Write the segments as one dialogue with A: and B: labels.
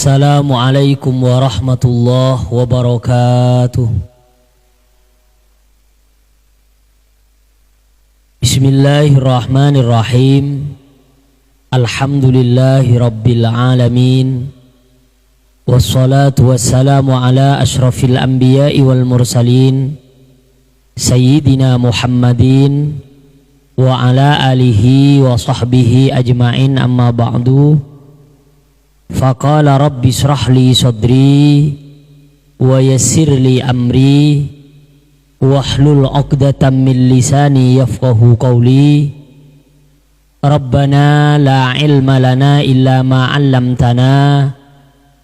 A: Assalamualaikum warahmatullahi wabarakatuh. Bismillahirrahmanirrahim. Alhamdulillahi rabbil alamin. Wassalatu wassalamu ala ashrafil anbiya'i wal mursalin Sayyidina Muhammadin wa ala alihi wa sahbihi ajma'in, amma ba'du. Faqala rabbi shrah li sadri wa yassir li amri wahlul 'uqdatam min lisani yafqahu qawli. Rabbana la ilma lana illa ma 'allamtana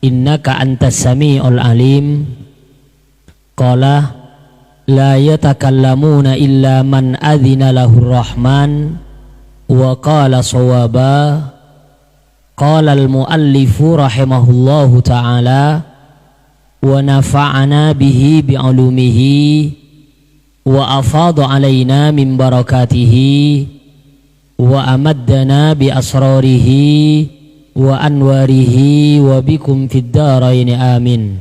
A: innaka antas sami'ul alim. Qala la yatakallamuna illa man adzina lahur rahman wa qala shawaba. Qala al-muallifu rahimahullahu ta'ala wa nafa'ana bihi bi'ulumihi wa afadu alaina min barakatihi wa amaddana bi asrarihi wa anwarihi wa bikum fid dharain amin.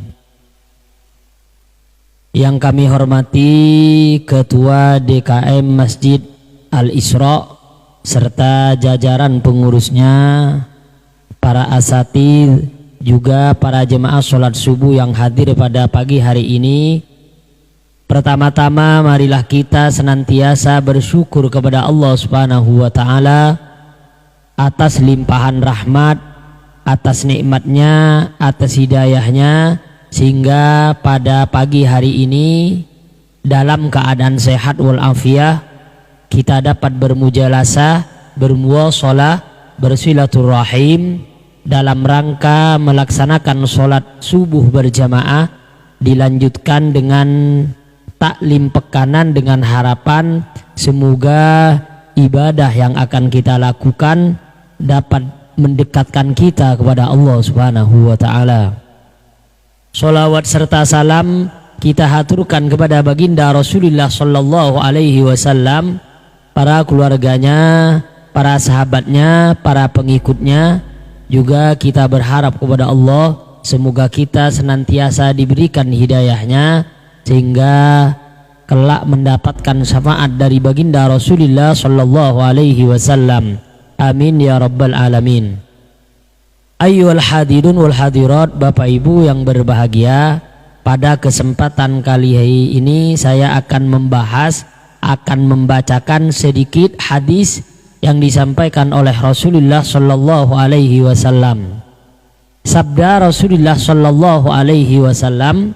A: Yang kami hormati Ketua DKM Masjid Al-Isra serta jajaran pengurusnya, para asatidz, juga para jemaah sholat subuh yang hadir pada pagi hari ini. Pertama-tama marilah kita senantiasa bersyukur kepada Allah Subhanahu wa ta'ala atas limpahan rahmat, atas nikmatnya, atas hidayahnya, sehingga pada pagi hari ini dalam keadaan sehat walafiat kita dapat bermujalasah, bermuwasalah, bersilaturahim dalam rangka melaksanakan sholat subuh berjamaah, dilanjutkan dengan taklim pekanan dengan harapan semoga ibadah yang akan kita lakukan dapat mendekatkan kita kepada Allah Subhanahu wa ta'ala. Sholawat serta salam kita haturkan kepada baginda Rasulullah sallallahu alaihi wasallam, para keluarganya, para sahabatnya, para pengikutnya. Juga kita berharap kepada Allah semoga kita senantiasa diberikan hidayahnya sehingga kelak mendapatkan syafaat dari baginda Rasulullah sallallahu alaihi wasallam. Amin ya rabbal alamin. Ayyuhal hadirun wal hadirat, Bapak Ibu yang berbahagia, pada kesempatan kali ini saya akan membacakan sedikit hadis yang disampaikan oleh Rasulullah sallallahu alaihi wasallam. Sabda Rasulullah sallallahu alaihi wasallam,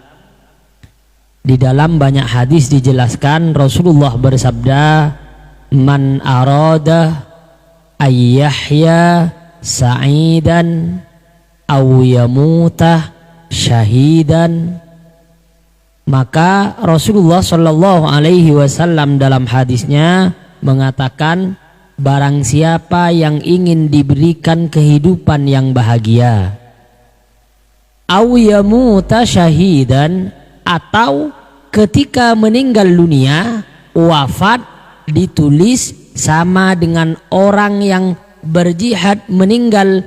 A: di dalam banyak hadis dijelaskan Rasulullah bersabda, man arada ayyahya sa'idan aw yamuta syahidan. Maka Rasulullah sallallahu alaihi wasallam dalam hadisnya mengatakan, barang siapa yang ingin diberikan kehidupan yang bahagia, aw yamuta syahidan, atau ketika meninggal dunia wafat ditulis sama dengan orang yang berjihad meninggal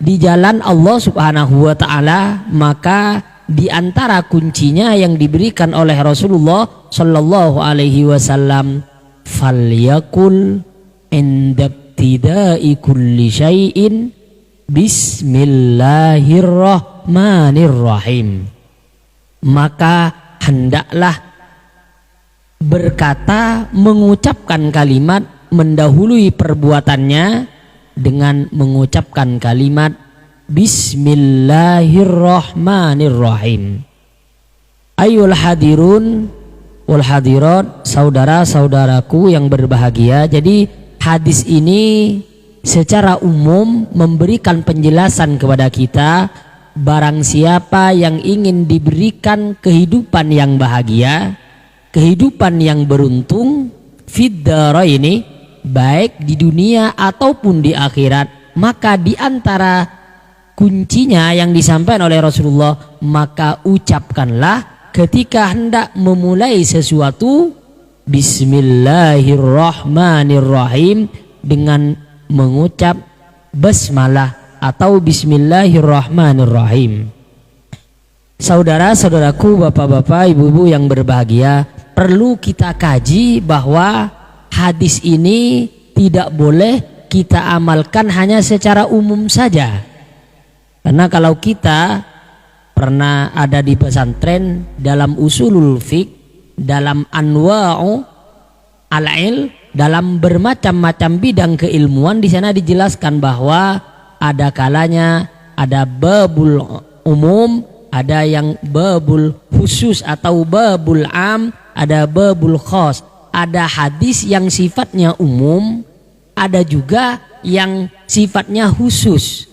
A: di jalan Allah Subhanahu wa ta'ala, maka di antara kuncinya yang diberikan oleh Rasulullah sallallahu alaihi wasallam, falyakul inda ibtida'i kulli syai'in bismillahirrahmanirrahim. Maka hendaklah berkata, mengucapkan kalimat mendahului perbuatannya dengan mengucapkan kalimat bismillahirrahmanirrahim. Ayyul hadirun wal hadirat, saudara-saudaraku yang berbahagia. Jadi hadis ini secara umum memberikan penjelasan kepada kita, barang siapa yang ingin diberikan kehidupan yang bahagia, kehidupan yang beruntung, fid dharaini, baik di dunia ataupun di akhirat, maka di antara kuncinya yang disampaikan oleh Rasulullah, maka ucapkanlah ketika hendak memulai sesuatu bismillahirrahmanirrahim dengan mengucap basmalah atau Bismillahirrahmanirrahim. Saudara-saudaraku, bapak-bapak, ibu-ibu yang berbahagia, perlu kita kaji bahwa hadis ini tidak boleh kita amalkan hanya secara umum saja. Karena kalau kita pernah ada di pesantren, dalam usulul fiqh, dalam anwa'u al-ilm, dalam bermacam-macam bidang keilmuan, di sana dijelaskan bahwa ada kalanya ada babul umum, ada yang babul khusus atau babul am, ada babul khos. Ada hadis yang sifatnya umum, ada juga yang sifatnya khusus.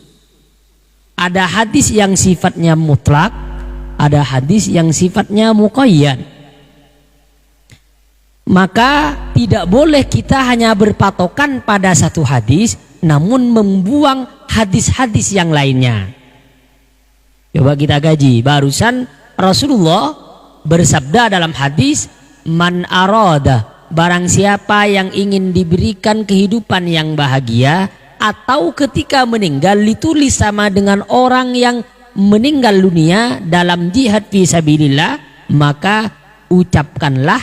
A: Ada hadis yang sifatnya mutlak, ada hadis yang sifatnya muqayyad. Maka tidak boleh kita hanya berpatokan pada satu hadis, namun membuang hadis-hadis yang lainnya. Coba kita gaji. Barusan Rasulullah bersabda dalam hadis, man arada, barang siapa yang ingin diberikan kehidupan yang bahagia atau ketika meninggal ditulis sama dengan orang yang meninggal dunia dalam jihad fi sabilillah, maka ucapkanlah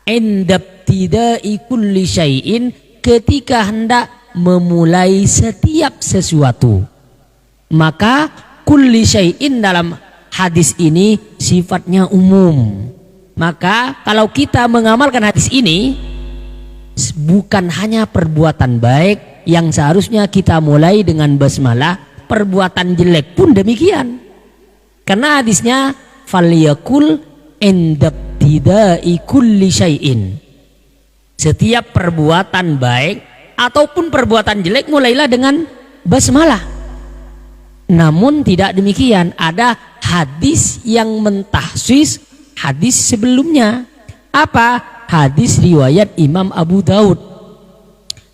A: indabtidai kulli syai'in, ketika hendak memulai setiap sesuatu. Maka kulli syai'in dalam hadis ini sifatnya umum. Maka kalau kita mengamalkan hadis ini, bukan hanya perbuatan baik yang seharusnya kita mulai dengan basmalah, perbuatan jelek pun demikian. Karena hadisnya falyakul indabtidai kulli syai'in, setiap perbuatan baik ataupun perbuatan jelek mulailah dengan basmalah. Namun tidak demikian, ada hadis yang mentahsis hadis sebelumnya. Apa? Hadis riwayat Imam Abu Daud.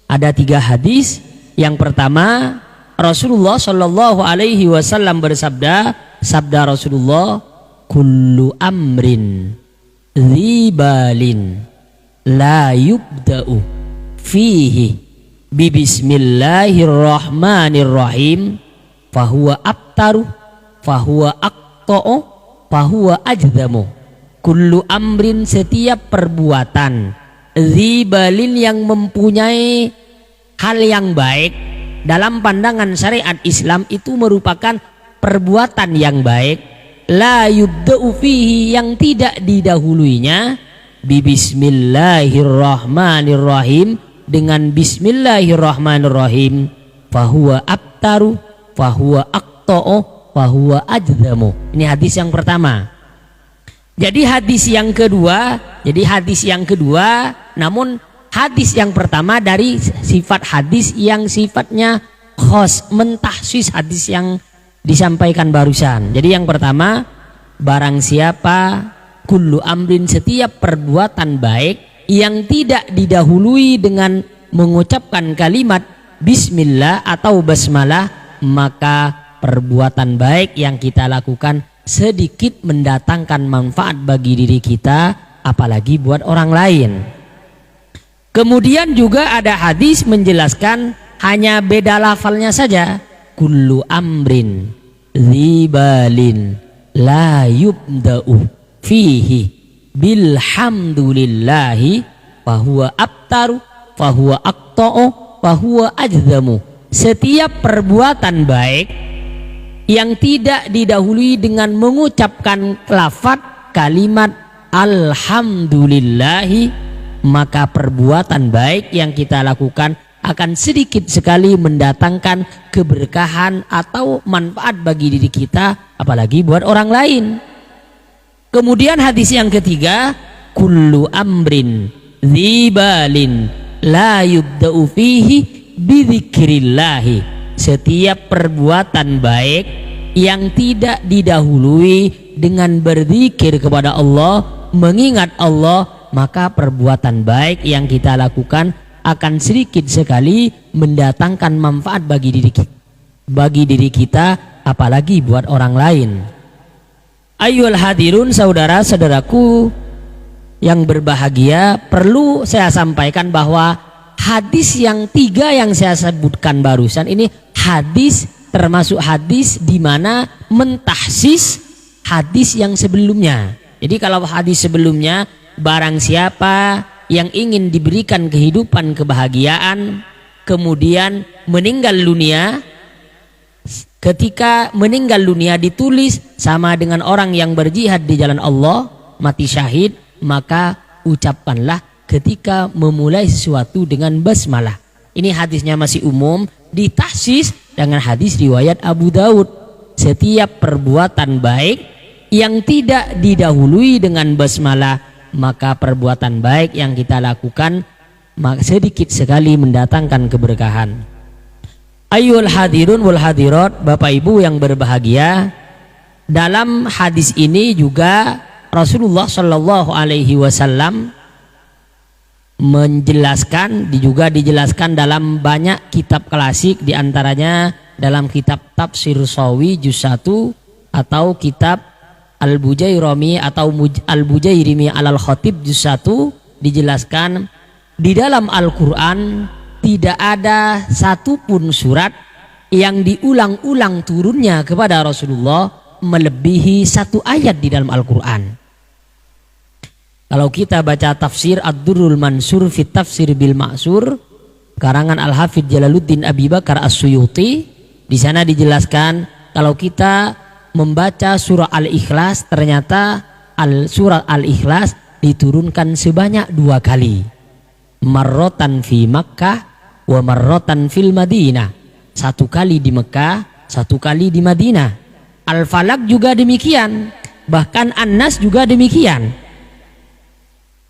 A: Ada 3 hadis. Yang pertama, Rasulullah Shallallahu Alaihi Wasallam bersabda, sabda Rasulullah, kullu amrin dzibalin la yubda'u fihi bibismillahirrahmanirrahim fahuwa abtaru fahuwa aqta'u fahuwa ajdamu. Kullu amrin, setiap perbuatan, dzibalin, yang mempunyai hal yang baik, dalam pandangan syariat Islam itu merupakan perbuatan yang baik, la yubda'u fihi, yang tidak didahuluinya bibismillahirrahmanirrahim, dengan bismillahirrahmanirrahim, fahuwa abtaru fahuwa aqta'u fahuwa ajdamu. Ini hadis yang pertama. Jadi hadis yang kedua, namun hadis yang pertama dari sifat hadis yang sifatnya khos, mentahsis hadis yang disampaikan barusan. Jadi yang pertama, barang siapa kullu amrin, setiap perbuatan baik yang tidak didahului dengan mengucapkan kalimat bismillah atau basmalah, maka perbuatan baik yang kita lakukan sedikit mendatangkan manfaat bagi diri kita, apalagi buat orang lain. Kemudian juga ada hadis menjelaskan, hanya beda lafalnya saja, kullu amrin dzibalin la yubda'u fihi bilhamdulillahi fahuwa abtaru fahuwa aqta'u fahuwa ajdamu. Setiap perbuatan baik yang tidak didahului dengan mengucapkan lafaz kalimat alhamdulillahi, maka perbuatan baik yang kita lakukan akan sedikit sekali mendatangkan keberkahan atau manfaat bagi diri kita, apalagi buat orang lain. Kemudian hadis yang ketiga, kullu amrin dzibalin la yubda'u fihi bidzikrillahi. Setiap perbuatan baik yang tidak didahului dengan berzikir kepada Allah, mengingat Allah, maka perbuatan baik yang kita lakukan akan sedikit sekali mendatangkan manfaat bagi diri kita, apalagi buat orang lain. Ayyuhal hadirun, saudara-saudaraku yang berbahagia, perlu saya sampaikan bahwa hadis yang 3 yang saya sebutkan barusan ini hadis termasuk hadis di mana mentahsis hadis yang sebelumnya. Jadi kalau hadis sebelumnya, barang siapa yang ingin diberikan kehidupan kebahagiaan kemudian meninggal dunia, ketika meninggal dunia ditulis sama dengan orang yang berjihad di jalan Allah, mati syahid, maka ucapkanlah ketika memulai sesuatu dengan basmalah. Ini hadisnya masih umum, ditahsis dengan hadis riwayat Abu Daud. Setiap perbuatan baik yang tidak didahului dengan basmalah, maka perbuatan baik yang kita lakukan sedikit sekali mendatangkan keberkahan. Ayyul hadirun wal hadirat, Bapak Ibu yang berbahagia, dalam hadis ini juga Rasulullah Shallallahu Alaihi Wasallam menjelaskan, juga dijelaskan dalam banyak kitab klasik, diantaranya dalam kitab Tafsir Shawi juz 1 atau kitab Al-Bujairimi atau Al-Bujairimi alal Khatib juz 1, dijelaskan di dalam Al-Quran tidak ada satupun surat yang diulang-ulang turunnya kepada Rasulullah melebihi satu ayat di dalam Al-Quran. Kalau kita baca tafsir Ad-Durrul Mansur fit Tafsir bil Ma'sur karangan Al-Hafidz Jalaluddin Abi Bakar As-Suyuti, di sana dijelaskan kalau kita membaca surah Al-Ikhlas, ternyata surah Al-Ikhlas diturunkan sebanyak 2 kali. Marrotan fi Makkah wa marrotan fil Madinah. 1 kali di Mekah, 1 kali di Madinah. Al-Falaq juga demikian, bahkan An-Nas juga demikian.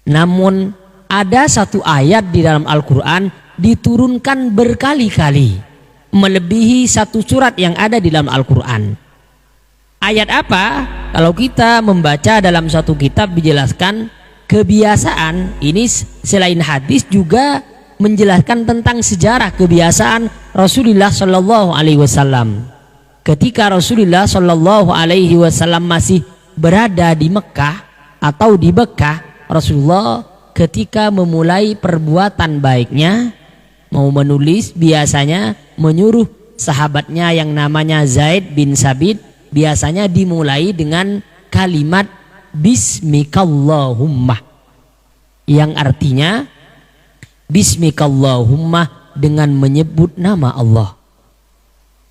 A: Namun ada 1 ayat di dalam Al-Quran diturunkan berkali-kali, melebihi 1 surat yang ada di dalam Al-Quran. Ayat apa? Kalau kita membaca dalam satu kitab dijelaskan, kebiasaan ini selain hadis juga menjelaskan tentang sejarah kebiasaan Rasulullah Shallallahu Alaihi Wasallam. Ketika Rasulullah Shallallahu Alaihi Wasallam masih berada di Mekah atau di Mekah, Rasulullah ketika memulai perbuatan baiknya, mau menulis, biasanya menyuruh sahabatnya yang namanya Zaid bin Sabit, biasanya dimulai dengan kalimat Bismikallahumma, yang artinya Bismikallahumma, dengan menyebut nama Allah.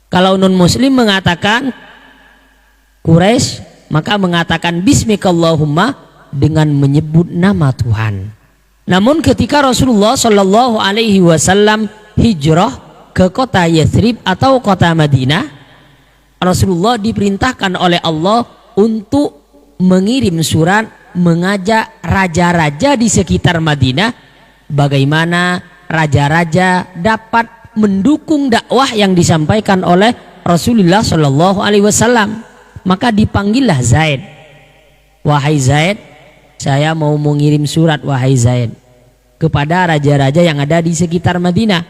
A: Kalau non muslim mengatakan Quraisy, maka mengatakan Bismikallahumma dengan menyebut nama Tuhan. Namun ketika Rasulullah Shallallahu Alaihi Wasallam hijrah ke kota Yathrib atau kota Madinah, Rasulullah diperintahkan oleh Allah untuk mengirim surat mengajak raja-raja di sekitar Madinah bagaimana raja-raja dapat mendukung dakwah yang disampaikan oleh Rasulullah Shallallahu Alaihi Wasallam. Maka dipanggillah Zaid. Wahai Zaid, saya mau mengirim surat, wahai Zaid, kepada raja-raja yang ada di sekitar Madinah.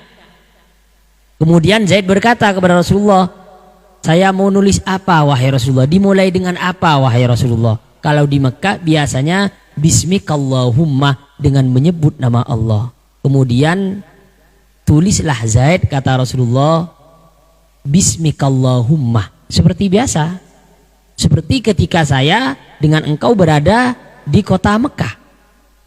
A: Kemudian Zaid berkata kepada Rasulullah, saya mau nulis apa wahai Rasulullah? Dimulai dengan apa wahai Rasulullah? Kalau di Mekah biasanya Bismikallahumma, dengan menyebut nama Allah. Kemudian tulislah Zaid, kata Rasulullah, Bismikallahumma, seperti biasa, seperti ketika saya dengan engkau berada di kota Mekah.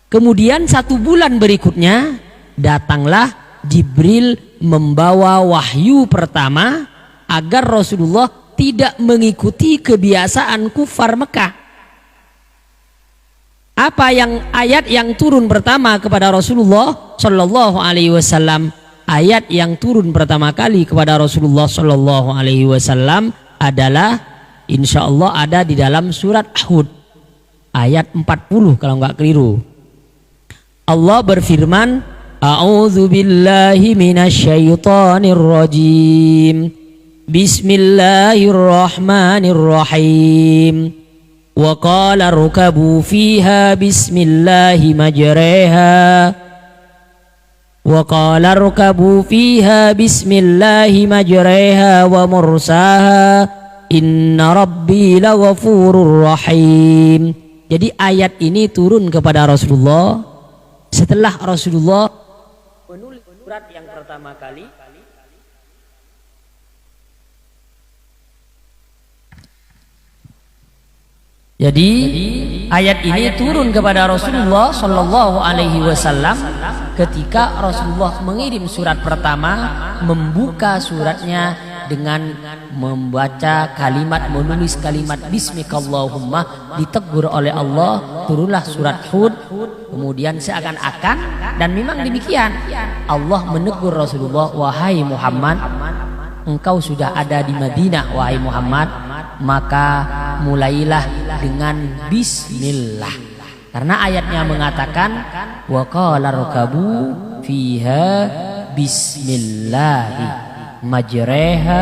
A: Kemudian 1 bulan berikutnya datanglah Jibril membawa wahyu pertama agar Rasulullah tidak mengikuti kebiasaan kufar Mekah. Apa yang ayat yang turun pertama kepada Rasulullah Shallallahu Alaihi Wasallam? Ayat yang turun pertama kali kepada Rasulullah Shallallahu Alaihi Wasallam adalah, insya Allah ada di dalam surat Hud ayat 40 kalau nggak keliru. Allah berfirman, A'udzu billahi minasyaitonir rajim. Bismillahirrahmanirrahim. Wa qala rukabu fiha bismillahi majreha. Wa qala rukabu fiha bismillahi majreha wa mursaha. Inna rabbi laghafurur rahim. Jadi ayat ini turun kepada Rasulullah setelah Rasulullah menulis surat yang pertama kali Jadi ayat ini turun kepada Rasulullah Shallallahu Alaihi Wasallam ketika Rasulullah mengirim surat pertama, membuka suratnya dengan membaca kalimat, menulis kalimat Bismikallahumma, ditegur oleh Allah, turunlah surat Hud. Kemudian seakan-akan, dan memang demikian, Allah menegur Rasulullah, wahai Muhammad, engkau sudah ada di Madinah, wahai Muhammad, maka mulailah dengan bismillah. Karena ayatnya mengatakan wa qala rakabu fiha bismillahi majreha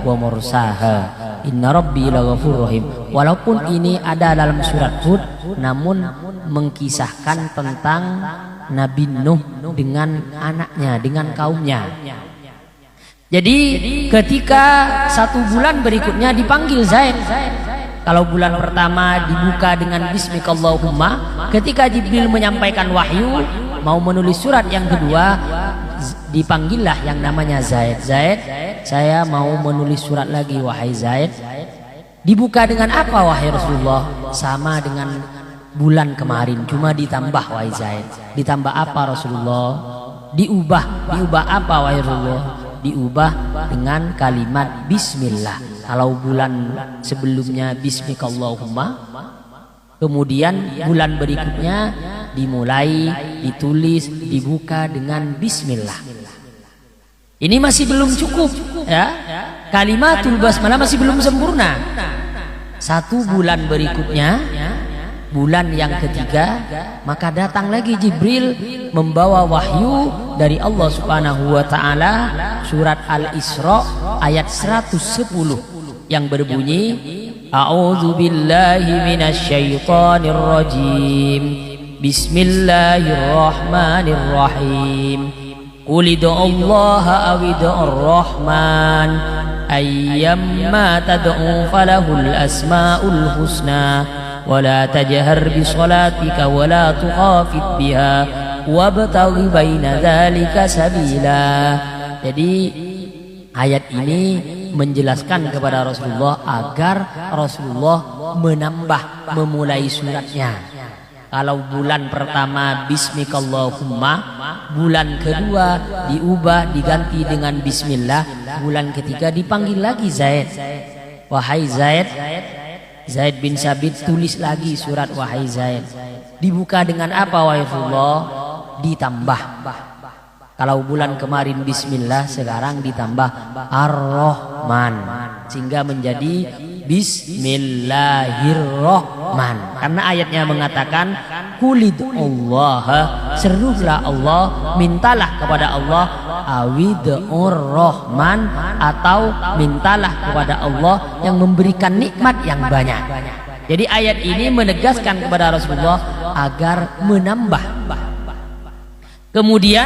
A: wa mursaha inna rabbi laghafurur rahim. Walaupun ini ada dalam surat Hud, namun mengkisahkan tentang Nabi Nuh dengan anaknya, dengan kaumnya. Jadi ketika 1 bulan berikutnya dipanggil Zaid. Kalau bulan pertama dibuka dengan Bismikallahumma, ketika Jibril menyampaikan wahyu mau menulis surat yang kedua, dipanggillah yang namanya Zaid. Zaid, saya mau menulis surat lagi, wahai Zaid. Dibuka dengan apa, wahai Rasulullah? Sama dengan bulan kemarin, cuma ditambah, wahai Zaid. Ditambah apa, Rasulullah? Diubah apa, wahai Rasulullah? Diubah dengan kalimat bismillah. Kalau bulan sebelumnya Bismikallahumma, kemudian bulan berikutnya dimulai, ditulis, dibuka dengan bismillah. Ini masih belum cukup, ya. Kalimatul basmalah masih belum sempurna. 1 bulan berikutnya, bulan yang ketiga, maka datang lagi Jibril membawa wahyu dari Allah Subhanahu wa taala, surat Al-Isra ayat 110 yang berbunyi A'udzu billahi minasyaitonir rajim. Bismillahirrahmanirrahim. Qul ud'ullaha aw ud'ur rahman ayyamma tad'u falahul asmaul husna wala tajhar bi salatika wala tukhafit biha wabtaghi baina dzalika sabila. Jadi ayat ini menjelaskan kepada Rasulullah agar Rasulullah menambah, memulai suratnya. Kalau bulan pertama Bismikallahumma, bulan kedua diubah diganti dengan bismillah, bulan ketiga dipanggil lagi Zaid. Wahai Zaid, Zaid bin Sabit, tulis lagi surat wahai Zaid. Dibuka dengan apa, wahai Rasulullah? Ditambah. Kalau bulan kemarin bismillah, sekarang ditambah ar-Rahman, sehingga menjadi Bismillahirrahman. Karena ayatnya mengatakan Qulid'ullaha, serulah Allah, mintalah kepada Allah, awid'ur rahman, atau mintalah kepada Allah yang memberikan nikmat yang banyak. Jadi ayat ini menegaskan kepada Rasulullah agar menambah. Kemudian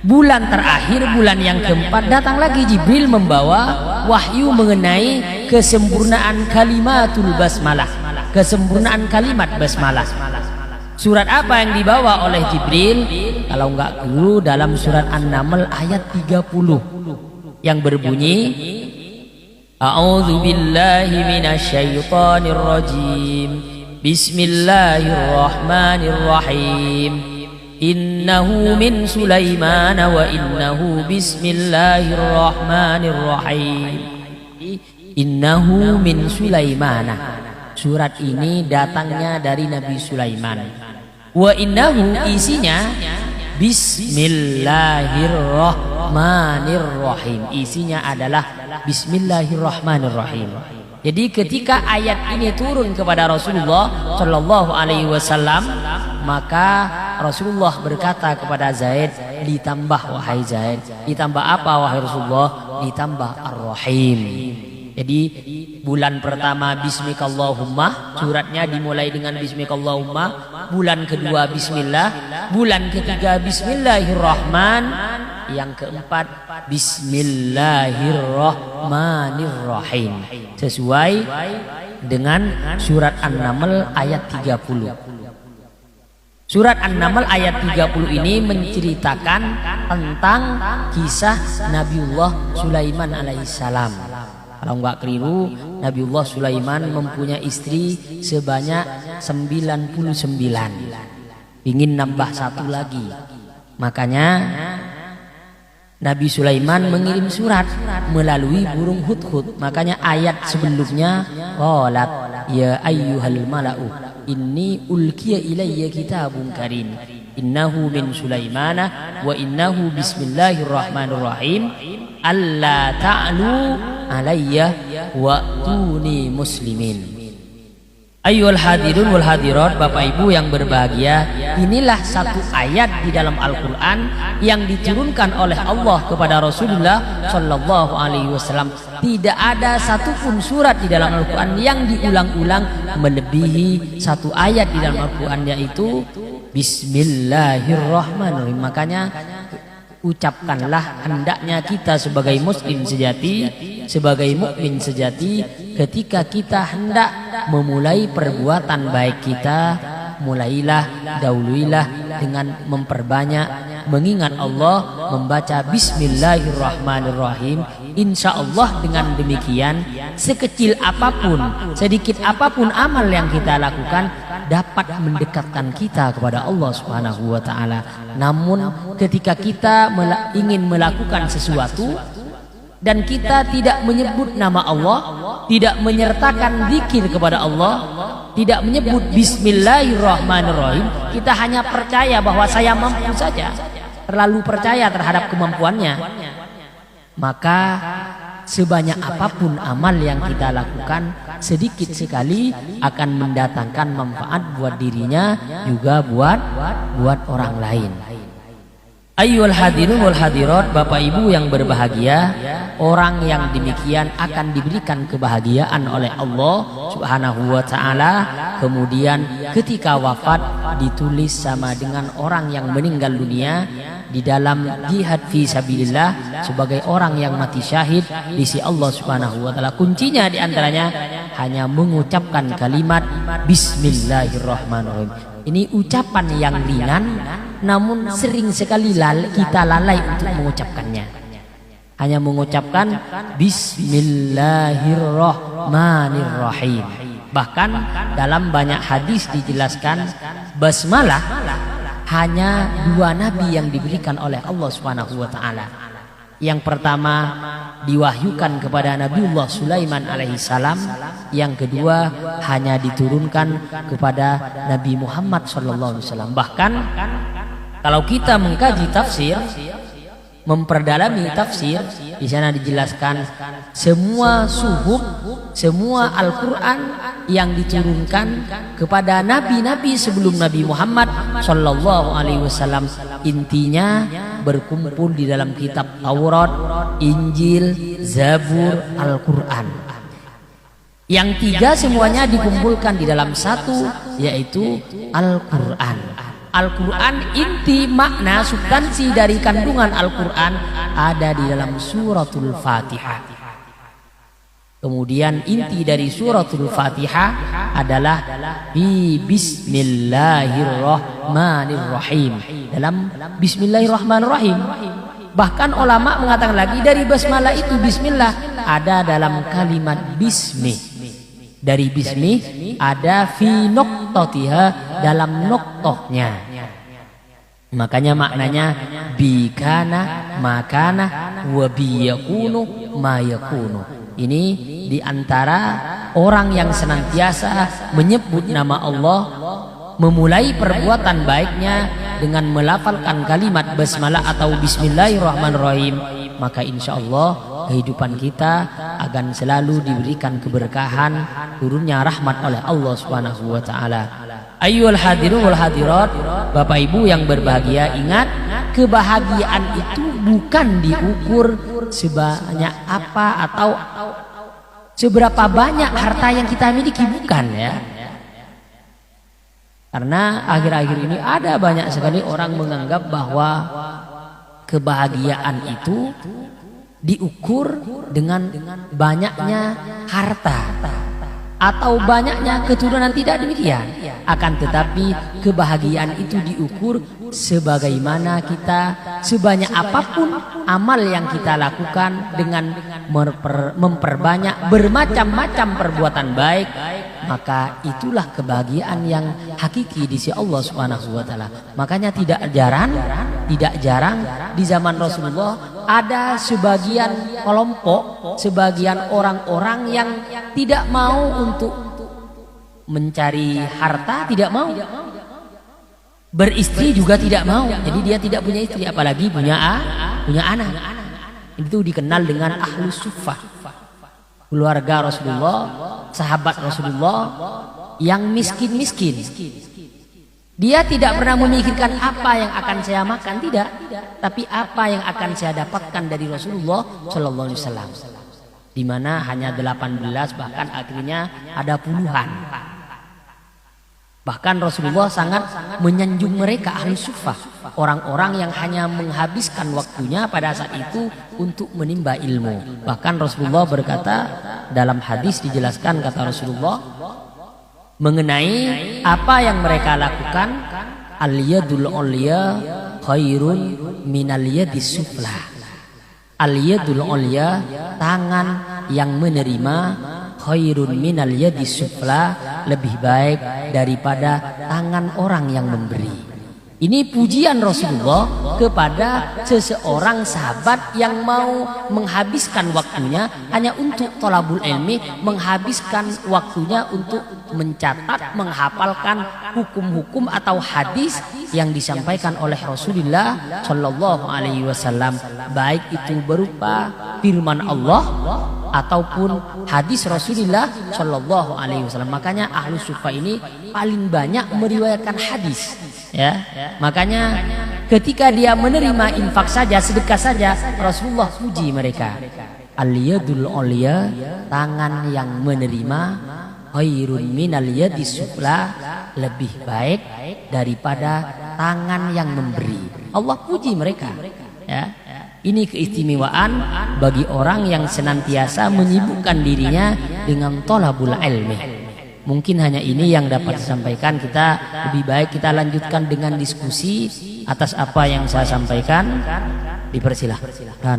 A: bulan terakhir, bulan yang keempat, datang lagi Jibril membawa wahyu mengenai kesempurnaan kalimatul basmalah, kesempurnaan kalimat basmalah. Surat apa yang dibawa oleh Jibril? Kalau enggak keliru, dalam surat An-Naml ayat 30 yang berbunyi A'udzu billahi minasyaitonir rajim. Bismillahirrahmanirrahim. Innahu min Sulaiman wa innahu bismillahirrahmanirrahim. Innahu min Sulaiman. Surat ini datangnya dari Nabi Sulaiman. Wa innahu, isinya bismillahirrahmanirrahim. Isinya adalah bismillahirrahmanirrahim. Jadi ketika ayat ini turun kepada Rasulullah Shallallahu Alaihi Wasallam, maka Rasulullah berkata kepada Zaid, ditambah wahai Zaid. Ditambah apa, wahai Rasulullah? Ditambah Ar-Rahim. Jadi bulan pertama Bismikallahumma, suratnya dimulai dengan Bismikallahumma. Bulan kedua Bismillah, bulan ketiga Bismillahirrahman, yang keempat Bismillahirrahmanirrahim, sesuai dengan surat An-Naml ayat 30. Surat An-Naml ayat 30 ini menceritakan tentang kisah Nabiullah Sulaiman alaihissalam. Kalau nggak keliru, Nabiullah Sulaiman mempunyai istri sebanyak 99. Ingin nambah satu lagi. Makanya Nabi Sulaiman mengirim surat melalui burung hudhud. Makanya ayat sebelumnya, qalat ya ayyuhal mala'u inni ulqiya ilayya kitabun karim innahu min Sulaimana wa innahu bismillahirrahmanirrahim alla ta'lu alayya wa tuni muslimin. Ayyuhal hadirun wal hadirat, Bapak Ibu yang berbahagia, inilah satu ayat di dalam Al-Quran yang diturunkan oleh Allah kepada Rasulullah Shallallahu Alaihi Wasallam. Tidak ada satupun surat di dalam Al-Quran yang diulang-ulang melebihi satu ayat di dalam Al-Quran, yaitu Bismillahirrahmanirrahim. Makanya ucapkanlah, hendaknya kita sebagai muslim sejati, sebagai mukmin sejati, ketika kita hendak memulai perbuatan baik kita, mulailah, dahuluilah dengan memperbanyak mengingat Allah, membaca Bismillahirrahmanirrahim. Insya Allah dengan demikian, sekecil apapun, sedikit apapun amal yang kita lakukan dapat mendekatkan kita kepada Allah Subhanahu wa Ta'ala. Namun ketika kita ingin melakukan sesuatu dan kita tidak menyebut nama Allah, tidak menyertakan zikir kepada Allah, tidak menyebut Bismillahirrahmanirrahim, kita hanya percaya bahwa saya mampu saja, terlalu percaya terhadap kemampuannya, maka sebanyak apapun amal yang kita lakukan, sedikit sekali akan mendatangkan manfaat buat dirinya, juga buat orang lain. Ayyuhal hadirun wal hadirat, Bapak Ibu yang berbahagia, orang yang demikian akan diberikan kebahagiaan oleh Allah Subhanahu wa Ta'ala. Kemudian ketika wafat ditulis sama dengan orang yang meninggal dunia di dalam jihad fi sabilillah, sebagai orang yang mati syahid di sisi Allah Subhanahu wa Ta'ala. Kuncinya diantaranya hanya mengucapkan kalimat Bismillahirrahmanirrahim. Ini ucapan yang ringan, namun sering sekali kita lalai untuk mengucapkannya. Hanya mengucapkan Bismillahirrahmanirrahim. Bahkan dalam banyak hadis dijelaskan basmalah hanya 2 nabi yang diberikan oleh Allah Subhanahu wa Ta'ala. Yang pertama diwahyukan kepada Nabiullah Sulaiman alaihissalam, yang kedua hanya diturunkan kepada Nabi Muhammad sallallahu alaihi wasallam. Bahkan kalau kita mengkaji tafsir, memperdalami tafsir, di sana dijelaskan semua suhuf, semua Al-Quran yang diturunkan kepada nabi-nabi sebelum Nabi Muhammad sallallahu alaihi wasallam, intinya berkumpul di dalam kitab Taurat, Injil, Zabur, Al-Quran. Yang 3 semuanya dikumpulkan di dalam satu, yaitu Al-Quran. Al-Quran, inti makna substansi dari kandungan Al-Quran ada di dalam suratul Fatihah. Kemudian inti dari suratul Fatihah adalah Bismillahirrahmanirrahim. Dalam Bismillahirrahmanirrahim, bahkan ulama mengatakan lagi dari basmalah itu bismillah ada dalam kalimat bismi. Dari bismi ada fi noqtotiha, dalam noktohnya. Makanya maknanya bikana makana wa biyakunu mayakunu. Ini diantara orang yang senantiasa menyebut nama Allah, memulai perbuatan baiknya dengan melafalkan kalimat basmalah atau Bismillahirrahmanirrahim, maka insya Allah kehidupan kita akan selalu diberikan keberkahan, turunnya rahmat oleh Allah Subhanahu wa Ta'ala. Ayyuhal hadirun wal hadirat, Bapak Ibu yang berbahagia, ingat, kebahagiaan itu bukan diukur sebanyak apa atau seberapa banyak harta yang kita miliki, bukan ya. Karena akhir-akhir ini ada banyak sekali orang menganggap bahwa kebahagiaan itu diukur dengan banyaknya harta atau banyaknya keturunan. Tidak demikian. Akan tetapi kebahagiaan itu diukur sebagaimana kita, sebanyak apapun amal yang kita lakukan dengan memperbanyak bermacam-macam perbuatan baik, maka itulah kebahagiaan yang hakiki di sisi Allah Subhanahu wa taala. Makanya tidak jarang di zaman Rasulullah ada sebagian kelompok, sebagian orang-orang yang tidak mau untuk mencari harta, tidak mau. Beristri juga tidak mau. Jadi dia tidak punya istri, apalagi punya anak. Itu dikenal dengan ahlus suffah. Keluarga Rasulullah, sahabat Rasulullah yang miskin-miskin. Dia tidak pernah memikirkan apa yang akan saya makan, tidak, tapi apa yang akan saya dapatkan dari Rasulullah Shallallahu Alaihi Wasallam. Di mana hanya 18, bahkan akhirnya ada puluhan. Bahkan Rasulullah sangat menyanjung mereka ahli suffah, orang-orang yang hanya menghabiskan waktunya pada saat itu untuk menimba ilmu. Bahkan Rasulullah berkata dalam hadis, dijelaskan kata Rasulullah mengenai apa yang mereka lakukan, al-yadul ulya khairun minal yadis sufla. Al-yadul ulya, tangan yang menerima, khairun minal yadis sufla, lebih baik daripada tangan orang yang memberi. Ini pujian Rasulullah kepada seseorang sahabat yang mau menghabiskan waktunya hanya untuk thalabul ilmi, menghabiskan waktunya untuk mencatat, menghafalkan hukum-hukum atau hadis yang disampaikan oleh Rasulullah Shallallahu Alaihi Wasallam, baik itu berupa firman Allah ataupun hadis Rasulullah Shallallahu Alaihi Wasallam. Makanya ahlu sufa ini paling banyak meriwayatkan hadis, ya. Makanya ketika dia menerima infak saja, sedekah saja, Rasulullah puji mereka. Al-yadul ulya, tangan yang menerima, khairun minal yadis sufla, lebih baik daripada tangan yang memberi. Allah puji mereka, ya. Ini keistimewaan bagi orang yang senantiasa menyibukkan dirinya dengan thalabul ilmi. Mungkin hanya ini yang dapat disampaikan. Kita lebih baik kita lanjutkan dengan diskusi atas apa yang saya sampaikan. Dipersilahkan.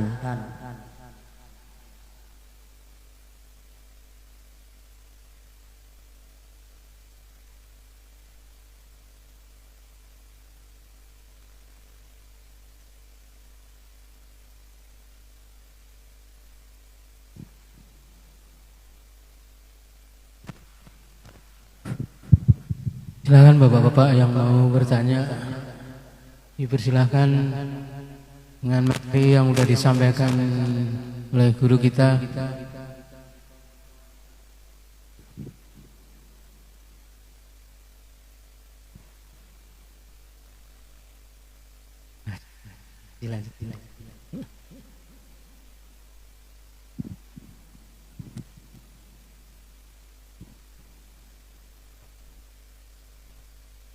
B: Silakan bapak-bapak yang mau bertanya, dipersilahkan dengan materi yang sudah disampaikan oleh guru kita. Dilanjut.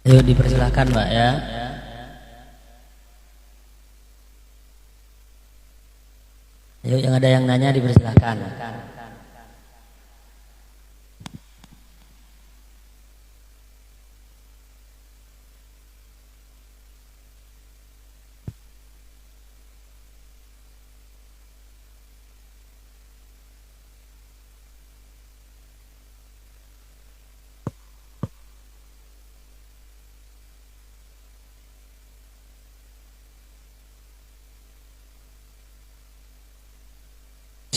A: Ayo dipersilahkan Mbak, ya. Ayo yang ada yang nanya dipersilahkan.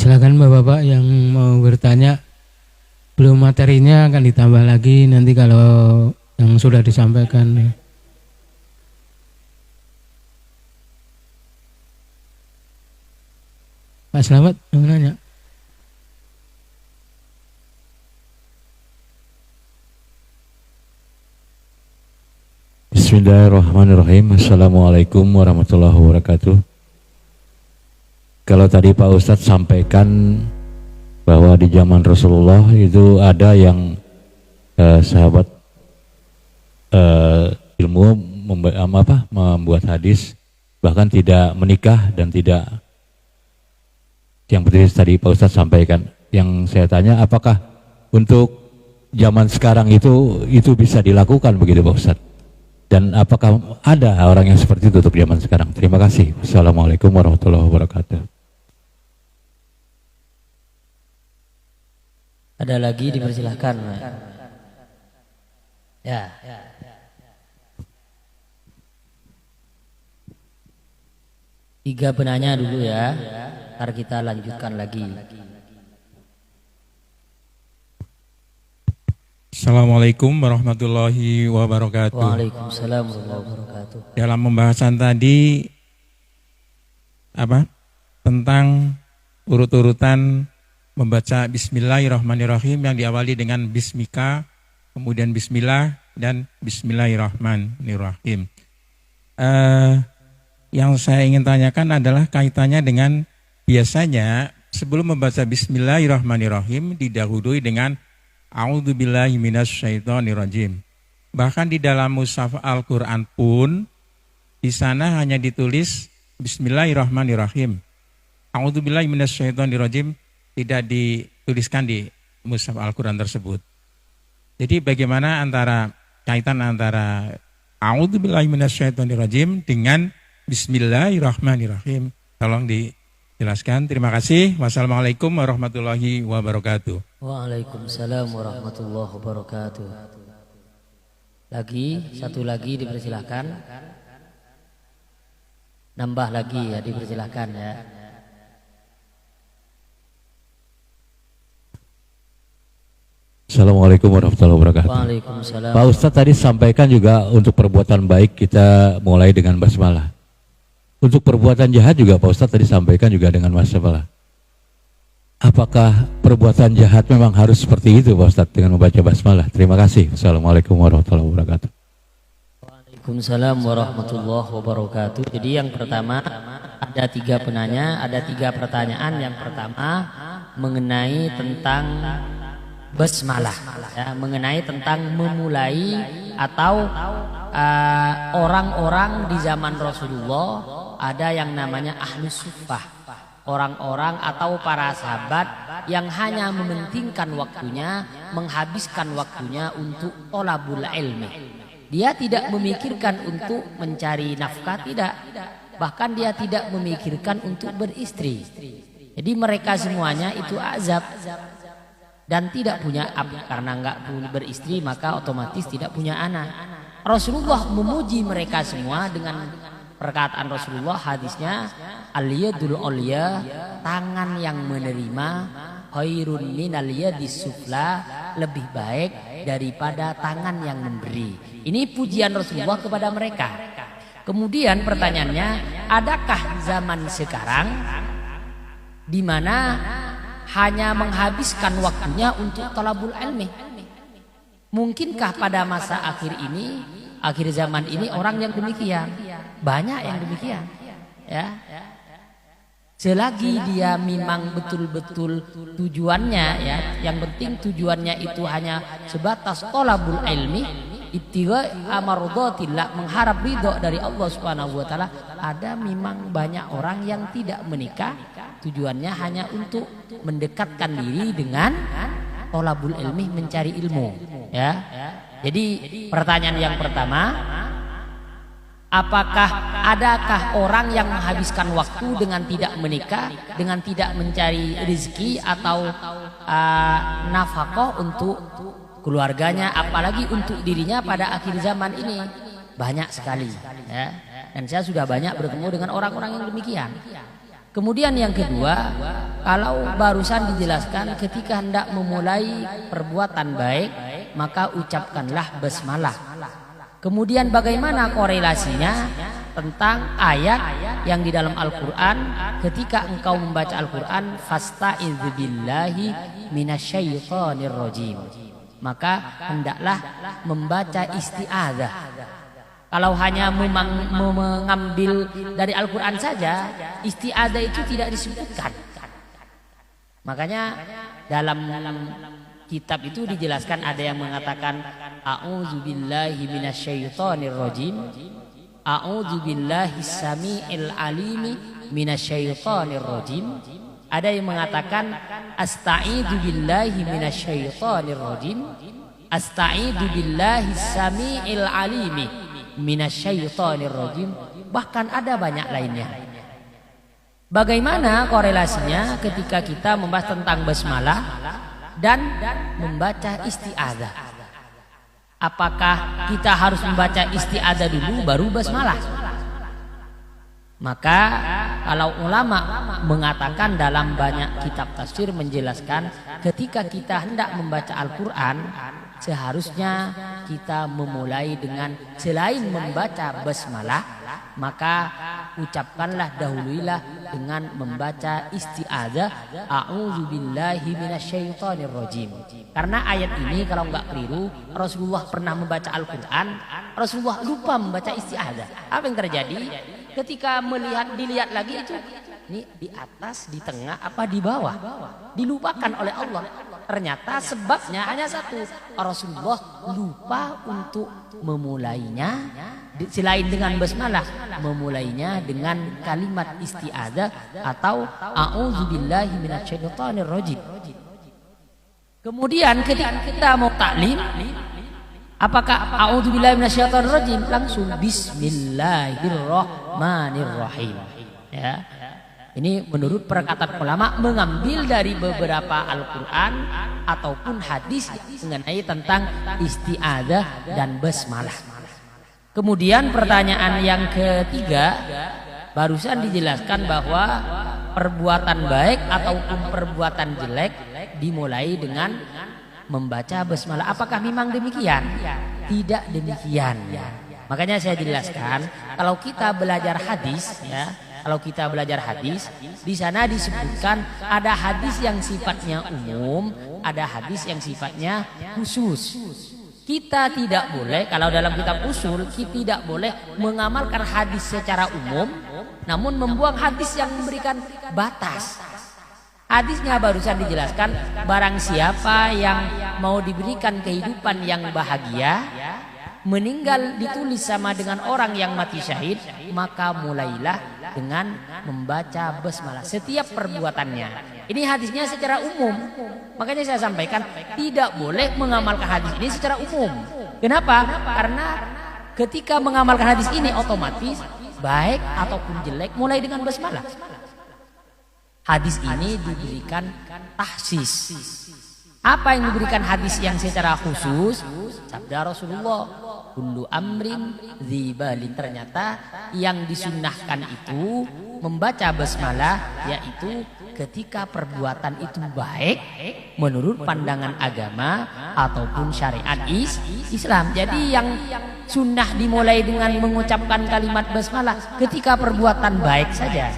B: Silakan bapak-bapak yang mau bertanya. Belum materinya akan ditambah lagi nanti kalau yang sudah disampaikan. Pak Selamat mau nanya.
C: Bismillahirrahmanirrahim. Assalamualaikum warahmatullahi wabarakatuh. Kalau tadi Pak Ustadz sampaikan bahwa di zaman Rasulullah itu ada yang sahabat ilmu membuat hadis bahkan tidak menikah dan tidak, yang seperti tadi Pak Ustadz sampaikan. Yang saya tanya, apakah untuk zaman sekarang itu bisa dilakukan begitu Pak Ustadz? Dan apakah ada orang yang seperti itu untuk zaman sekarang? Terima kasih. Assalamualaikum warahmatullahi wabarakatuh.
A: Ada lagi, dipersilahkan. Ya. Tiga penanya dulu ya, ntar kita lanjutkan lagi.
D: Assalamualaikum warahmatullahi wabarakatuh.
A: Waalaikumsalam warahmatullahi wabarakatuh.
D: Dalam pembahasan tadi tentang urut-urutan membaca Bismillahirrahmanirrahim yang diawali dengan Bismika, kemudian Bismillah dan Bismillahirrahmanirrahim. Yang saya ingin tanyakan adalah kaitannya dengan biasanya sebelum membaca Bismillahirrahmanirrahim didahului dengan A'udzubillahi minasyaitonirrajim. Bahkan di dalam mushaf Al-Quran pun di sana hanya ditulis Bismillahirrahmanirrahim. A'udzubillahi minasyaitonirrajim tidak dituliskan di mushaf Al-Quran tersebut. Jadi bagaimana kaitan antara A'udzubillahi minasyaitonirrajim dengan Bismillahirrahmanirrahim? Tolong dijelaskan. Terima kasih. Wassalamualaikum warahmatullahi wabarakatuh.
A: Waalaikumsalam warahmatullahi wabarakatuh. Satu lagi dipersilahkan. Nambah lagi ya, dipersilahkan ya.
C: Assalamualaikum warahmatullahi wabarakatuh.
A: Waalaikumsalam.
C: Pak Ustadz tadi sampaikan juga untuk perbuatan baik kita mulai dengan basmalah. Untuk perbuatan jahat juga Pak Ustadz tadi sampaikan juga dengan basmalah. Apakah perbuatan jahat memang harus seperti itu Pak Ustadz dengan membaca basmalah? Terima kasih. Assalamualaikum warahmatullahi wabarakatuh.
A: Waalaikumsalam warahmatullahi wabarakatuh. Jadi yang pertama ada tiga penanya, ada tiga pertanyaan. Yang pertama mengenai tentang basmalah, ya, mengenai tentang memulai atau orang-orang di zaman Rasulullah ada yang namanya ahlus suffah. Orang-orang atau para sahabat yang hanya mementingkan waktunya, menghabiskan waktunya untuk thalabul ilmi. Dia tidak memikirkan untuk mencari nafkah, tidak. Bahkan dia tidak memikirkan untuk beristri. Jadi mereka semuanya itu azab dan tidak punya karena enggak beristri maka otomatis tidak punya anak. Rasulullah memuji mereka semua dengan perkataan Rasulullah, hadisnya al-yadul ulya, tangan yang menerima, khairun minal yadis sufla, lebih baik daripada tangan yang memberi. Ini pujian Rasulullah kepada mereka. Kemudian pertanyaannya, adakah zaman sekarang di mana hanya menghabiskan waktunya untuk talabul ilmi? Mungkinkah pada masa akhir ini, akhir zaman ini orang yang demikian? Banyak yang demikian, ya. Selagi dia memang betul-betul tujuannya, ya, yang penting tujuannya itu hanya sebatas thalabul ilmi, ibtigha amardhatillah, mengharap ridho dari Allah Subhanahu wa taala. Ada memang banyak orang yang tidak menikah, tujuannya hanya untuk mendekatkan diri dengan thalabul ilmi, mencari ilmu, ya. Jadi pertanyaan yang pertama, adakah orang yang menghabiskan waktu dengan tidak menikah, dengan tidak mencari rezeki atau nafkah untuk keluarganya, apalagi untuk dirinya pada akhir zaman ini? Banyak sekali, ya. Dan saya sudah banyak bertemu dengan orang-orang yang demikian. Kemudian yang kedua, kalau barusan dijelaskan ketika hendak memulai perbuatan baik, maka ucapkanlah basmalah. Kemudian bagaimana korelasinya tentang ayat yang di dalam Al-Quran, ketika engkau membaca Al-Quran, fasta'idz billahi minasyaitonir rajim, maka hendaklah membaca isti'adzah. Kalau hanya mengambil dari Al-Quran saja, isti'adzah itu tidak disebutkan. Makanya dalam kitab itu dijelaskan, ada yang mengatakan a'udzubillahi minasyaitonir rajim, a'udzubillahis samiil alimi minasyaitonir rajim. Ada yang mengatakan asta'idzu billahi minasyaitonir rajim, Asta'idu billahi sami'il alimi minasyaitonir rajim. Bahkan ada banyak lainnya. Bagaimana korelasinya ketika kita membahas tentang basmalah dan membaca isti'adzah? Apakah kita harus membaca isti'adzah dulu baru basmalah? Maka kalau ulama mengatakan dalam banyak kitab tafsir menjelaskan ketika kita hendak membaca Al-Quran, seharusnya kita memulai dengan selain membaca basmalah, maka ucapkanlah, dahuluilah dengan membaca isti'adzah, a'udzubillahi minasyaitonir rajim. Karena ayat ini kalau nggak keliru, Rasulullah pernah membaca Al-Quran, Rasulullah lupa membaca isti'adzah. Apa yang terjadi? Ketika dilihat lagi itu, ini di atas, di tengah, apa di bawah, dilupakan oleh Allah. Ternyata sebabnya hanya satu, Rasulullah lupa untuk memulainya selain dengan basmalah, memulainya dengan kalimat isti'adzah atau a'udzubillahi minasyaitonir rajim. Kemudian ketika kita mau taklim, apakah a'udzubillahi minasyaitonir rajim? Langsung bismillahirrahmanirrahim. Ya. Ini menurut perkataan ulama mengambil dari beberapa Al-Quran ataupun hadis mengenai tentang isti'adzah dan basmalah. Kemudian pertanyaan yang ketiga, barusan dijelaskan bahwa perbuatan baik ataupun perbuatan jelek dimulai dengan membaca basmalah. Apakah memang demikian? Tidak demikian. Makanya saya jelaskan, kalau kita belajar hadis, ya, kalau kita belajar hadis, di sana disebutkan ada hadis yang sifatnya umum, ada hadis yang sifatnya khusus. Kita tidak boleh, kalau dalam kitab usul, kita tidak boleh mengamalkan hadis secara umum, namun membuang hadis yang memberikan batas. Hadisnya barusan dijelaskan, barang siapa yang mau diberikan kehidupan yang bahagia, meninggal ditulis sama dengan orang yang mati syahid, maka mulailah dengan membaca basmalah setiap perbuatannya. Ini hadisnya secara umum. Makanya saya sampaikan tidak boleh mengamalkan hadis ini secara umum. Kenapa? Karena ketika mengamalkan hadis ini otomatis baik ataupun jelek mulai dengan basmalah. Hadis ini diberikan tahsis. Apa yang diberikan hadis yang secara khusus? Sabda Rasulullah, kullu amrin dzibalin. Ternyata yang disunnahkan itu membaca basmalah, yaitu ketika perbuatan itu baik menurut pandangan agama ataupun syariat Islam. Jadi yang sunnah dimulai dengan mengucapkan kalimat basmalah ketika perbuatan baik saja.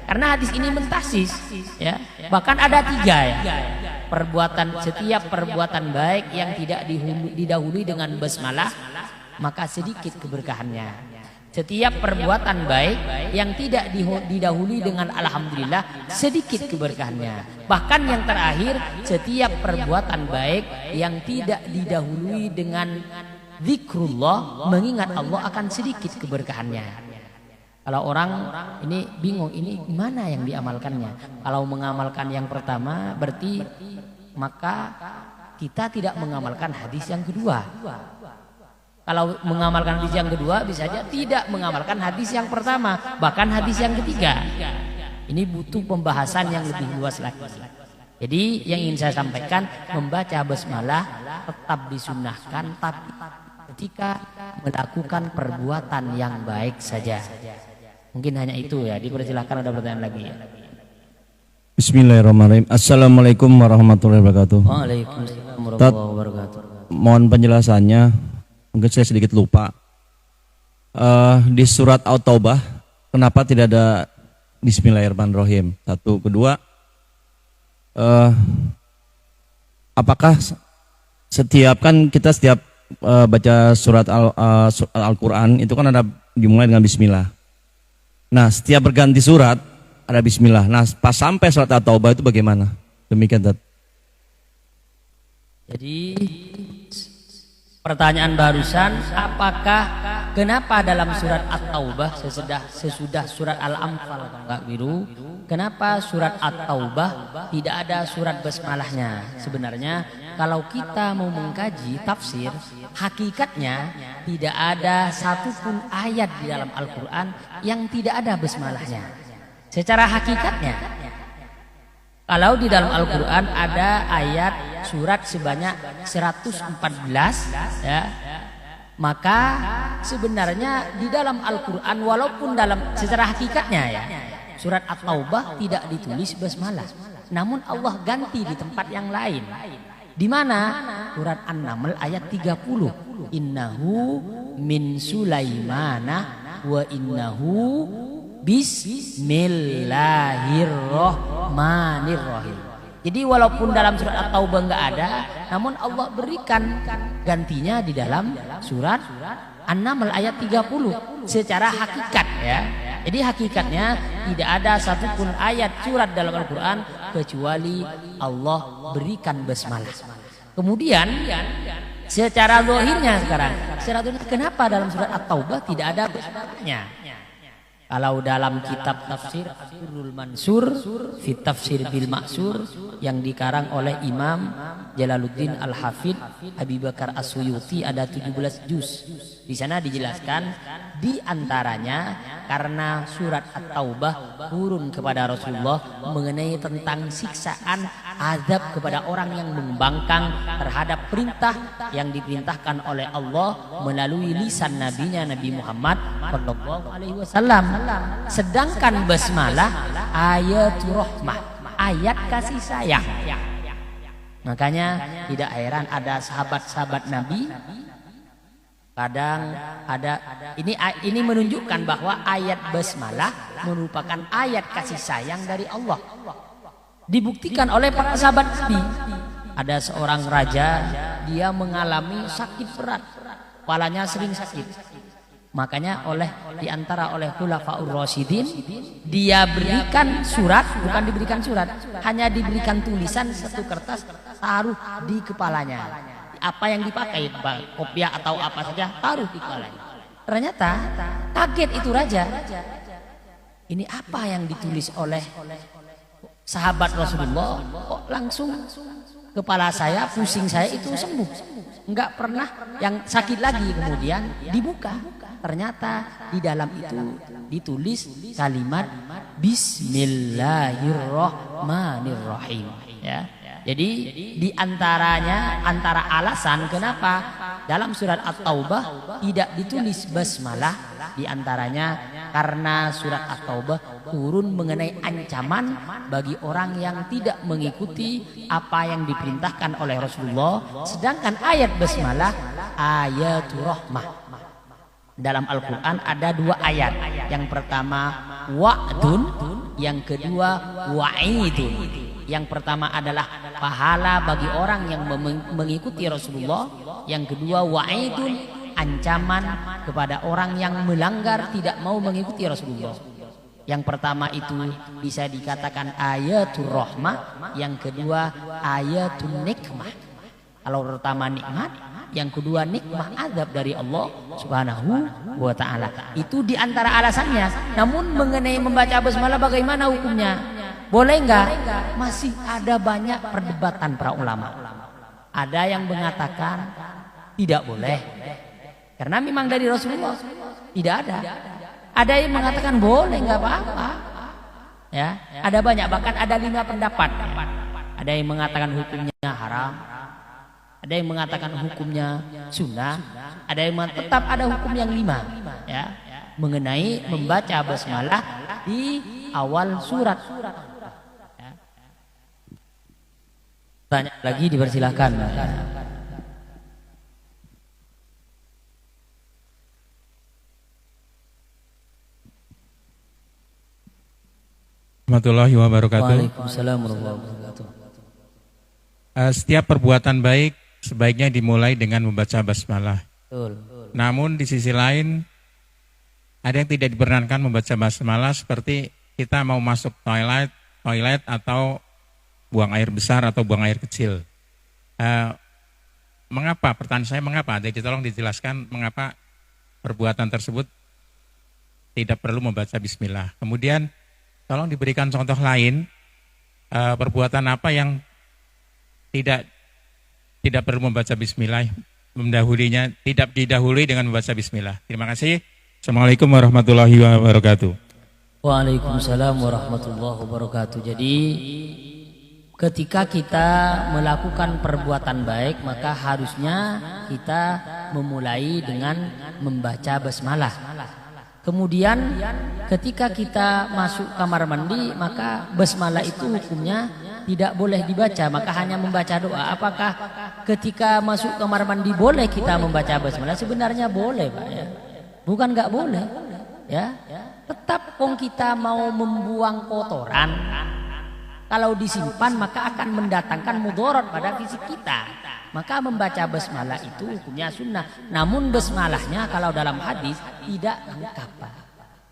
A: Karena hadis ini mentahsis, ya. Bahkan ada 3 ya. Setiap perbuatan baik yang tidak didahului dengan basmalah, maka sedikit keberkahannya. Setiap perbuatan baik yang tidak didahului dengan alhamdulillah, sedikit keberkahannya. Bahkan yang terakhir, setiap perbuatan baik yang tidak didahului dengan zikrullah, mengingat Allah, akan sedikit keberkahannya. Kalau orang ini bingung, ini mana yang diamalkannya? Kalau mengamalkan yang pertama, berarti maka kita tidak mengamalkan hadis yang kedua. Kalau mengamalkan hadis yang kedua, bisa saja tidak mengamalkan hadis yang pertama, bahkan hadis yang ketiga. Ini butuh pembahasan yang lebih luas lagi. Jadi yang ingin saya sampaikan, membaca basmalah tetap disunnahkan, tapi ketika melakukan perbuatan yang baik saja. Mungkin hanya itu ya. Dipersilahkan, ada pertanyaan lagi ya.
E: Bismillahirrahmanirrahim. Assalamualaikum warahmatullahi wabarakatuh.
A: Waalaikumsalam warahmatullahi wabarakatuh.
E: Mohon penjelasannya, mungkin saya sedikit lupa. Di surat At-Taubah, kenapa tidak ada Bismillahirrahmanirrahim? Satu, kedua, apakah setiap baca surat Al-Quran itu kan ada dimulai dengan Bismillah. Nah, setiap berganti surat ada bismillah. Nah, pas sampai surat At-Taubah itu bagaimana? Demikian, Tat.
A: Jadi pertanyaan barusan, kenapa dalam surat At-Taubah sesudah surat Al-Anfal enggak biru, kenapa surat At-Taubah tidak ada surat basmalahnya? Sebenarnya kalau kita mau mengkaji tafsir, hakikatnya tidak ada satupun ayat di dalam Al-Quran yang tidak ada basmalahnya. Secara hakikatnya, kalau di dalam Al-Quran ada ayat surat sebanyak 114, ya, maka sebenarnya di dalam Al-Quran walaupun dalam secara hakikatnya ya, surat At-Taubah tidak ditulis basmalah, namun Allah ganti di tempat yang lain. Di mana? Surat An-Naml ayat 30. Innahu min Sulaimana wa innahu bismillahirrahmanirrahim. Jadi walaupun dalam surat At-Taubah enggak ada, namun Allah berikan gantinya di dalam surat An-Naml ayat 30 secara hakikat ya. Jadi hakikatnya tidak ada satupun ayat surat dalam Al-Quran kecuali Allah berikan basmalah. Kemudian secara zahirnya sekarang, kenapa dalam surat At-Taubah tidak ada basmalahnya? Kalau dalam kitab tafsir As-Sirrul Mansur fi Tafsir bil Ma'sur yang dikarang oleh Imam Jalaluddin Al-Hafidh Abi Bakar As-Suyuti ada 17 juz. Di sana dijelaskan di antaranya karena surat At-Taubah turun kepada Rasulullah mengenai tentang siksaan azab kepada orang yang membangkang terhadap perintah yang diperintahkan oleh Allah melalui lisan nabinya Nabi Muhammad sallallahu alaihi wasallam. Sedangkan basmalah ayatul rahmah, ayat kasih sayang. Makanya tidak heran ada sahabat-sahabat Nabi kadang ada ini menunjukkan bahwa ayat basmalah merupakan ayat kasih sayang dari Allah. Dibuktikan oleh para sahabat Nabi. Ada seorang raja, dia mengalami sakit berat, kepalanya sering sakit. Makanya diantara oleh Khulafaur Rasyidin dia berikan surat, bukan diberikan surat, hanya diberikan tulisan satu kertas taruh di kepalanya. Apa yang dipakai, kopiah atau apa saja taruh di kepalanya. Ternyata kaget itu raja. Ini apa yang ditulis oleh sahabat Rasulullah? Kok langsung kepala saya, pusing saya itu sembuh. Enggak pernah yang sakit lagi. Kemudian dibuka. Ternyata di dalam itu ditulis kalimat Bismillahirrahmanirrahim. Ya. Jadi di antara alasan kenapa dalam surat At-Taubah tidak ditulis basmalah, di antaranya karena surat At-Taubah turun mengenai ancaman bagi orang yang tidak mengikuti apa yang diperintahkan oleh Rasulullah. Sedangkan ayat basmalah ayatul rahmah. Dalam Al-Quran ada 2 ayat. Yang pertama wa'dun, yang kedua wa'idun. Yang pertama adalah pahala bagi orang yang mengikuti Rasulullah. Yang kedua wa'idun, ancaman kepada orang yang melanggar tidak mau mengikuti Rasulullah. Yang pertama itu bisa dikatakan ayatul rahmah, yang kedua ayatul nikmah. Kalau pertama nikmat, yang kedua nikmah azab dari Allah Subhanahu wa taala. Itu di antara alasannya. Namun mengenai membaca basmalah bagaimana hukumnya? Boleh enggak? Masih ada banyak perdebatan para ulama. Ada yang mengatakan tidak boleh. Karena memang dari Rasulullah tidak ada. Ada yang mengatakan boleh, enggak apa-apa. Ya, ada banyak, bahkan ada 5 pendapat. Ada yang mengatakan hukumnya haram. Ada yang mengatakan hukumnya sunnah, ada yang tetap ada hukum yang 5 ya, mengenai membaca basmalah di awal surat. Ya. Tanya lagi dipersilahkan.
D: Warahmatullahi wabarakatuh.
A: Waalaikumsalam warahmatullahi wabarakatuh.
D: Setiap perbuatan baik sebaiknya dimulai dengan membaca basmalah.
A: Betul.
D: Namun di sisi lain ada yang tidak diperkenankan membaca basmalah, seperti kita mau masuk toilet atau buang air besar atau buang air kecil. Mengapa? Pertanyaan saya mengapa? Jadi tolong dijelaskan mengapa perbuatan tersebut tidak perlu membaca bismillah. Kemudian tolong diberikan contoh lain perbuatan apa yang tidak tidak perlu membaca bismillah, tidak didahului dengan membaca bismillah. Terima kasih. Assalamualaikum warahmatullahi wabarakatuh.
A: Waalaikumsalam warahmatullahi wabarakatuh. Jadi ketika kita melakukan perbuatan baik, maka harusnya kita memulai dengan membaca basmalah. Kemudian ketika kita masuk kamar mandi, maka basmalah itu hukumnya tidak boleh dibaca, maka hanya membaca doa. Apakah ketika masuk kamar mandi boleh kita membaca basmalah? Sebenarnya boleh, Pak, ya. Bukan nggak boleh, ya. Tetap kong kita mau membuang kotoran, kalau disimpan maka akan mendatangkan mudarat pada fisik kita. Maka membaca basmalah itu hukumnya sunnah. Namun basmalahnya kalau dalam hadis tidak lengkap, Pak.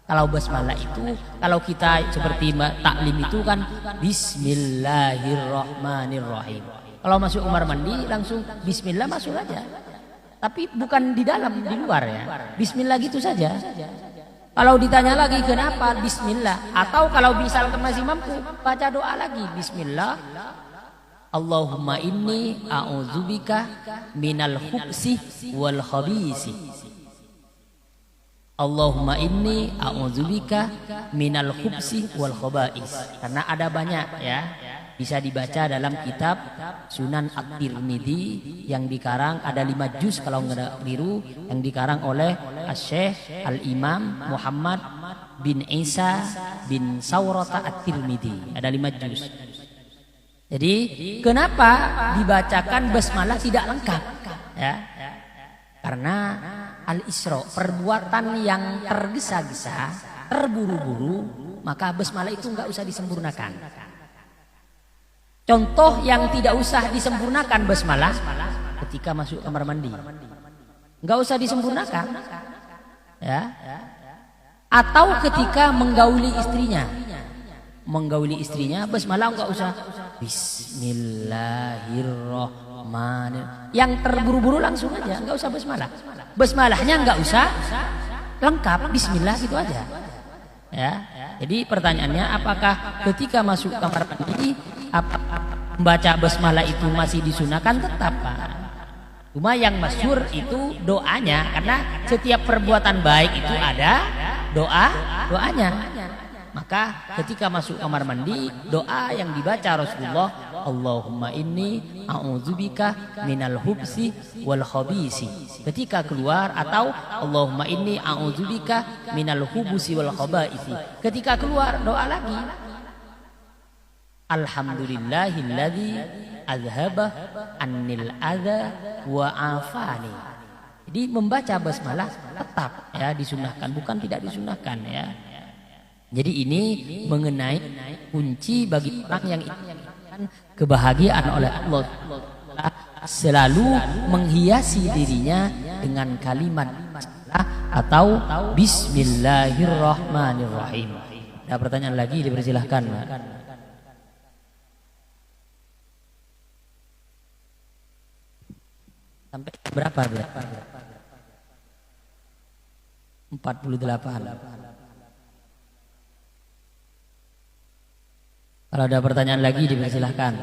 A: Kalau basmalah itu, kalau kita seperti taklim itu kan Bismillahirrahmanirrahim. Kalau masuk kamar mandi langsung Bismillah masuk aja. Tapi bukan di dalam, di luar ya. Bismillah gitu saja. Kalau ditanya lagi kenapa Bismillah, atau kalau misalkan masih mampu baca doa lagi Bismillah. Allahumma inni a'udzubika minal khubsi wal khabisi. Allahumma inni a'udzubika minal khubsi wal khabais. Karena ada banyak ya. Bisa dibaca dalam kitab Sunan At-Tirmidzi yang dikarang ada 5 juz kalau nggak keliru, yang dikarang oleh Asy-Syaikh Al-Imam Muhammad bin Isa bin Sawrata At-Tirmidzi. Ada 5 juz. Jadi kenapa dibacakan basmalah tidak lengkap? Ya. Karena al-isra, perbuatan yang tergesa-gesa, terburu-buru, maka basmalah itu nggak usah disempurnakan. Contoh yang tidak usah disempurnakan basmalah ketika masuk kamar mandi, nggak usah disempurnakan, ya. Atau ketika menggauli istrinya, basmalah nggak usah Bismillahirrahmanirrahim. Yang terburu-buru langsung aja, nggak usah basmalah. Basmalahnya nggak usah lengkap, Bismillah gitu aja. Ya. Jadi pertanyaannya, apakah ketika masuk kamar mandi membaca basmalah itu masih disunahkan? Tetap, Pak. Cuma yang masyhur itu doanya, karena setiap perbuatan baik itu ada doanya. Maka ketika masuk kamar mandi, doa yang dibaca Rasulullah, Allahumma inni a'udzubika minal hubsi wal khabisi. Ketika keluar, atau Allahumma inni a'udzubika minal hubusi wal khabaisi. Ketika keluar, doa lagi. Alhamdulillahilladzi azhaba annil adza wa afani. Jadi membaca basmalah tetap ya disunahkan, bukan tidak disunahkan ya. Jadi ini mengenai kunci bagi orang yang inginkan kebahagiaan oleh Allah, selalu menghiasi dirinya dengan kalimat atau Bismillahirrahmanirrahim. Ada pertanyaan lagi, dipersilahkan. Sampai berapa? 48. Kalau ada pertanyaan lagi, dipersilahkan.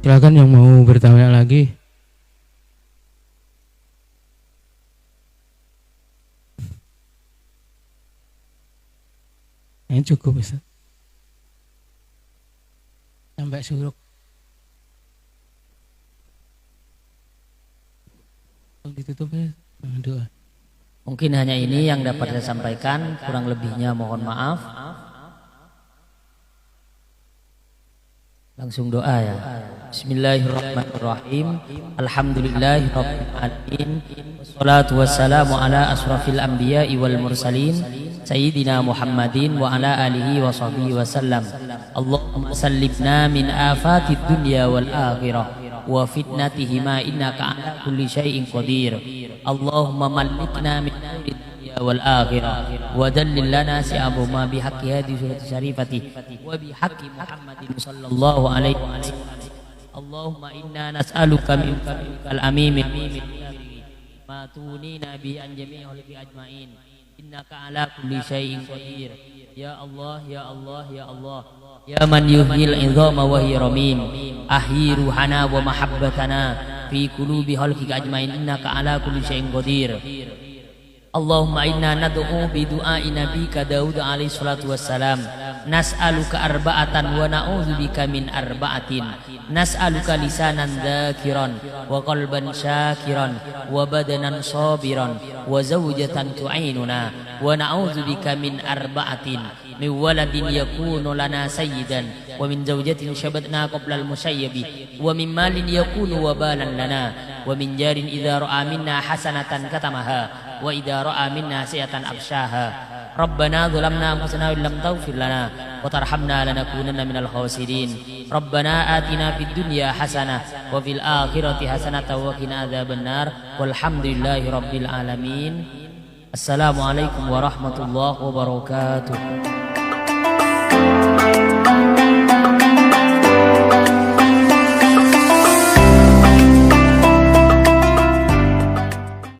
B: Silakan yang mau bertanya lagi. Ini cukup, Ustaz. Sampai suruk. Ditutup ya, doa.
A: Mungkin hanya ini yang dapat saya sampaikan, kurang lebihnya mohon maaf. Langsung doa ya. Bismillahirrahmanirrahim. Alhamdulillahirabbil alamin. Wassalatu wassalamu ala asrafil anbiya'i wal mursalin sayyidina Muhammadin wa ala alihi wa sahbihi wasallam. Allahumma sallimna min afatid dunya wal akhirah wa fitnatihima innaka ala kulli syai'in qadir. Allahumma malikna min dunya wal akhirah wa dallil lana si'abuma bihaqqi hadhihi surati syarifati wa bihaqqi Muhammadin sallallahu alaihi wasallam. Allahumma inna nas'aluka min fadlikal amin ma tunina bi an jami'il ajma'in innaka ala kulli syai'in qadir. Ya Allah, ya Allah, ya Allah. Ya man yuhyil 'idhama wa hiya ramim, ahyi ruhana wa mahabbatana fi qulubi khalqika ajmain, innaka ala kulli syai'in qadir. Allahumma inna nad'u bi du'ai nabika Daud alaihi salatu wassalam, nas'aluka arba'atan wa na'udzubika min arba'atin, nas'aluka lisanan dzakiran wa qalban syakiran wa badanan sabiran wa zawjatan tu'inuna, wa na'udzubika min arba'atin, min waladin yakunu lana sayyidan wa min zawjatin syabatna qabla al-musayyibi wa min malin yakunu wabalan lana wa min jarin idza ra'a minna hasanatan katamaha wa idza ra'a minna sayyi'atan abshaha. Rabbana zalamna anfusana wa lam taghfir lana wa tarhamna lanakunanna minal khasirin. Rabbana atina fid dunya hasanah wa fil akhirati hasanah wa qina adzabannar. Walhamdulillahi rabbil alamin. Assalamualaikum warahmatullahi wabarakatuh.